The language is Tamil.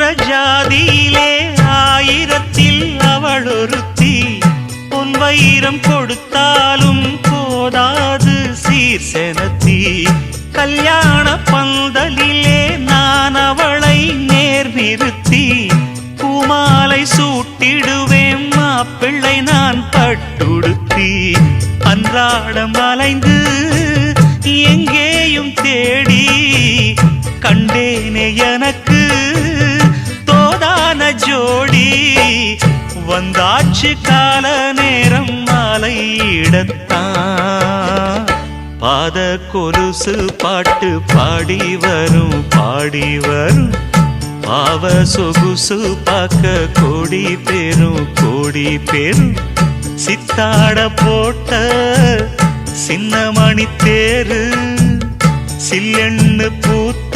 என்ற ஜாதியிலே ஆயிரத்தில் அவள் ஒருத்தி. பொன் வைரம் கொடுத்தாலும் போதாது சீர் செனத்தி. கல்யாண பந்தலிலே நான் அவளை நேர் நிறுத்தி. பூமாலை சூட்டிடுவேன் மாப்பிள்ளை நான் பட்டுடுத்தி. அன்றாடம் அலைந்து எங்கேயும் தேடி கண்டேனே எனக்கு தோதான ஜோடி. வந்தாச்சு கால நேரம் மாலையிடத்தான். பாத கொலுசு பாட்டு பாடி வரும் பாடி வரும். பாவ சொகுசு பார்க்க கோடி பேரும். சித்தாட போட்ட சின்ன மணி தேரு சில்லெண்ணு பூத்த